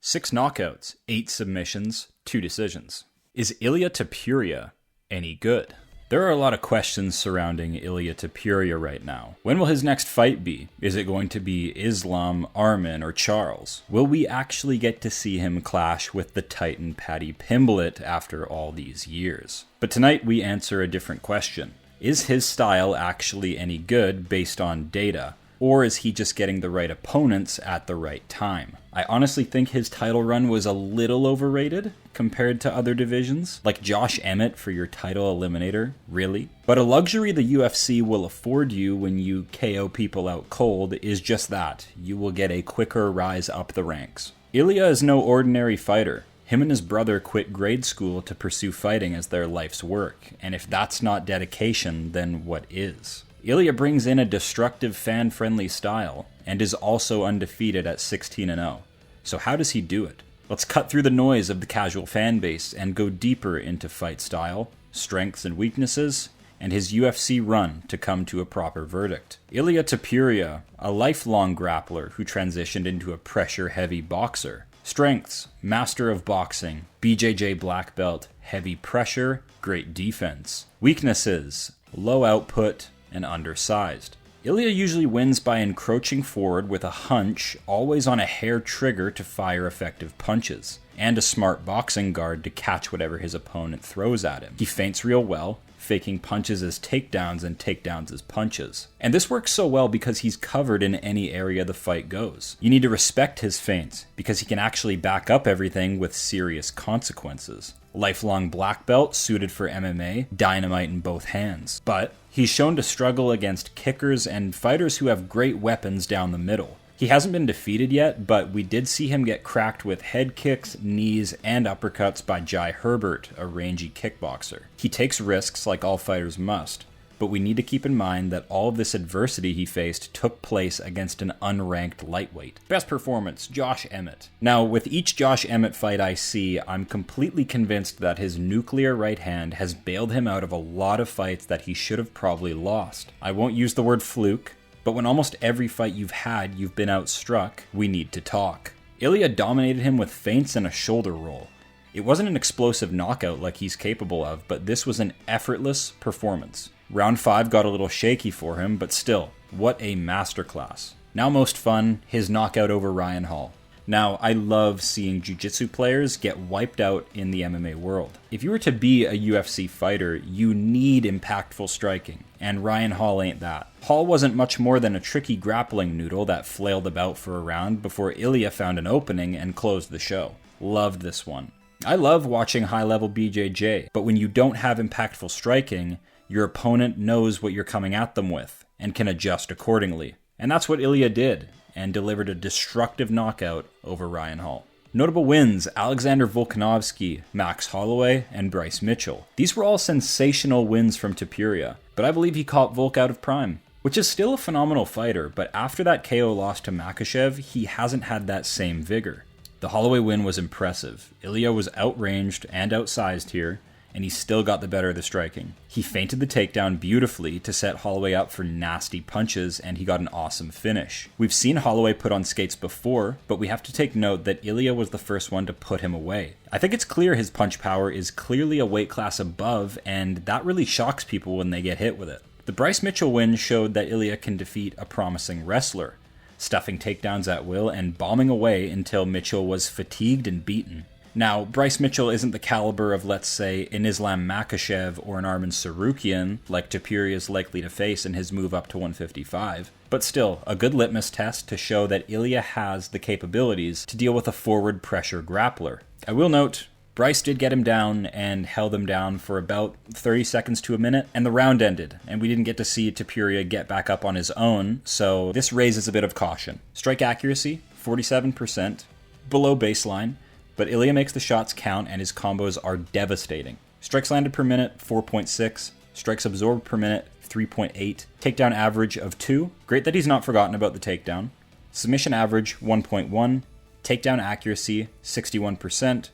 6 knockouts, 8 submissions, 2 decisions. Is Ilia Topuria any good? There are a lot of questions surrounding Ilia Topuria right now. When will his next fight be? Is it going to be Islam, Arman, or Charles? Will we actually get to see him clash with the Titan Paddy Pimblett after all these years? But tonight we answer a different question. Is his style actually any good based on data? Or is he just getting the right opponents at the right time? I honestly think his title run was a little overrated compared to other divisions. Like Josh Emmett for your title eliminator, really? But a luxury the UFC will afford you when you KO people out cold is just that. You will get a quicker rise up the ranks. Ilia is no ordinary fighter. Him and his brother quit grade school to pursue fighting as their life's work. And if that's not dedication, then what is? Ilia brings in a destructive fan-friendly style, and is also undefeated at 16-0. So how does he do it? Let's cut through the noise of the casual fan base and go deeper into fight style, strengths and weaknesses, and his UFC run to come to a proper verdict. Ilia Topuria, a lifelong grappler who transitioned into a pressure-heavy boxer. Strengths: master of boxing, BJJ black belt, heavy pressure, great defense. Weaknesses: low output, and undersized. Ilia usually wins by encroaching forward with a hunch, always on a hair trigger to fire effective punches, and a smart boxing guard to catch whatever his opponent throws at him. He feints real well, faking punches as takedowns and takedowns as punches. And this works so well because he's covered in any area the fight goes. You need to respect his feints, because he can actually back up everything with serious consequences. Lifelong black belt suited for MMA, dynamite in both hands. But he's shown to struggle against kickers and fighters who have great weapons down the middle. He hasn't been defeated yet, but we did see him get cracked with head kicks, knees, and uppercuts by Jai Herbert, a rangy kickboxer. He takes risks like all fighters must, but we need to keep in mind that all of this adversity he faced took place against an unranked lightweight. Best performance, Josh Emmett. Now, with each Josh Emmett fight I see, I'm completely convinced that his nuclear right hand has bailed him out of a lot of fights that he should have probably lost. I won't use the word fluke, but when almost every fight you've had, you've been outstruck, we need to talk. Ilia dominated him with feints and a shoulder roll. It wasn't an explosive knockout like he's capable of, but this was an effortless performance. Round 5 got a little shaky for him, but still, what a masterclass. Now most fun, his knockout over Ryan Hall. Now, I love seeing jiu-jitsu players get wiped out in the MMA world. If you were to be a UFC fighter, you need impactful striking, and Ryan Hall ain't that. Hall wasn't much more than a tricky grappling noodle that flailed about for a round before Ilia found an opening and closed the show. Loved this one. I love watching high-level BJJ, but when you don't have impactful striking, your opponent knows what you're coming at them with, and can adjust accordingly. And that's what Ilia did, and delivered a destructive knockout over Ryan Hall. Notable wins: Alexander Volkanovski, Max Holloway, and Bryce Mitchell. These were all sensational wins from Topuria, but I believe he caught Volk out of prime, which is still a phenomenal fighter, but after that KO loss to Makhachev, he hasn't had that same vigor. The Holloway win was impressive. Ilia was outranged and outsized here, and he still got the better of the striking. He feinted the takedown beautifully to set Holloway up for nasty punches, and he got an awesome finish. We've seen Holloway put on skates before, but we have to take note that Ilia was the first one to put him away. I think it's clear his punch power is clearly a weight class above, and that really shocks people when they get hit with it. The Bryce Mitchell win showed that Ilia can defeat a promising wrestler, stuffing takedowns at will and bombing away until Mitchell was fatigued and beaten. Now, Bryce Mitchell isn't the caliber of, let's say, an Islam Makhachev or an Arman Tsarukyan, like Topuria is likely to face in his move up to 155, but still, a good litmus test to show that Ilia has the capabilities to deal with a forward pressure grappler. I will note, Bryce did get him down and held him down for about 30 seconds to a minute, and the round ended, and we didn't get to see Topuria get back up on his own, so this raises a bit of caution. Strike accuracy, 47%, below baseline, but Ilia makes the shots count and his combos are devastating. Strikes landed per minute, 4.6. Strikes absorbed per minute, 3.8. Takedown average of 2. Great that he's not forgotten about the takedown. Submission average, 1.1. Takedown accuracy, 61%.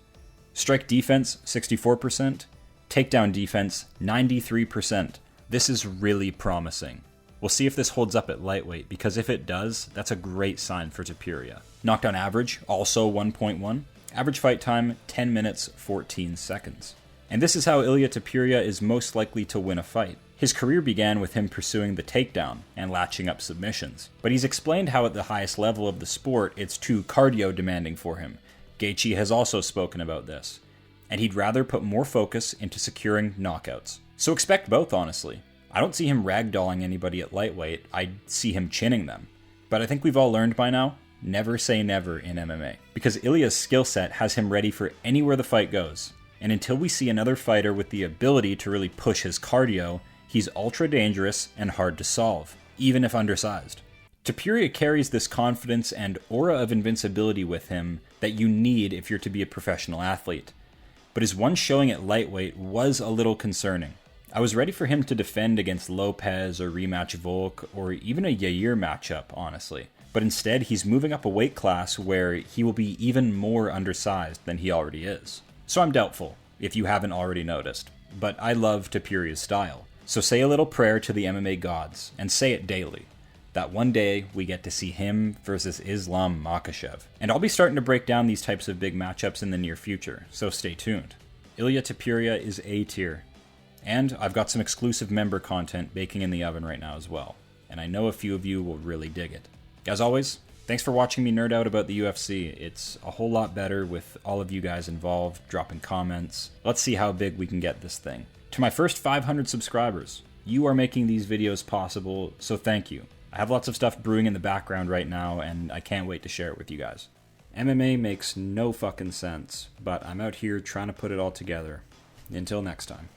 Strike defense, 64%. Takedown defense, 93%. This is really promising. We'll see if this holds up at lightweight, because if it does, that's a great sign for Topuria. Knockdown average, also 1.1. Average fight time, 10 minutes, 14 seconds. And this is how Ilia Topuria is most likely to win a fight. His career began with him pursuing the takedown and latching up submissions. But he's explained how at the highest level of the sport, it's too cardio demanding for him. Gaethje has also spoken about this. And he'd rather put more focus into securing knockouts. So expect both, honestly. I don't see him ragdolling anybody at lightweight, I see him chinning them. But I think we've all learned by now, never say never in MMA. Because Ilia's skill set has him ready for anywhere the fight goes. And until we see another fighter with the ability to really push his cardio, he's ultra dangerous and hard to solve, even if undersized. Topuria carries this confidence and aura of invincibility with him that you need if you're to be a professional athlete. But his one showing at lightweight was a little concerning. I was ready for him to defend against Lopez or rematch Volk or even a Yair matchup, honestly. But instead, he's moving up a weight class where he will be even more undersized than he already is. So I'm doubtful, if you haven't already noticed. But I love Topuria's style. So say a little prayer to the MMA gods, and say it daily, that one day we get to see him versus Islam Makhachev. And I'll be starting to break down these types of big matchups in the near future, so stay tuned. Ilia Topuria is A tier. And I've got some exclusive member content baking in the oven right now as well. And I know a few of you will really dig it. As always, thanks for watching me nerd out about the UFC. It's a whole lot better with all of you guys involved, dropping comments. Let's see how big we can get this thing. To my first 500 subscribers, you are making these videos possible, so thank you. I have lots of stuff brewing in the background right now, and I can't wait to share it with you guys. MMA makes no fucking sense, but I'm out here trying to put it all together. Until next time.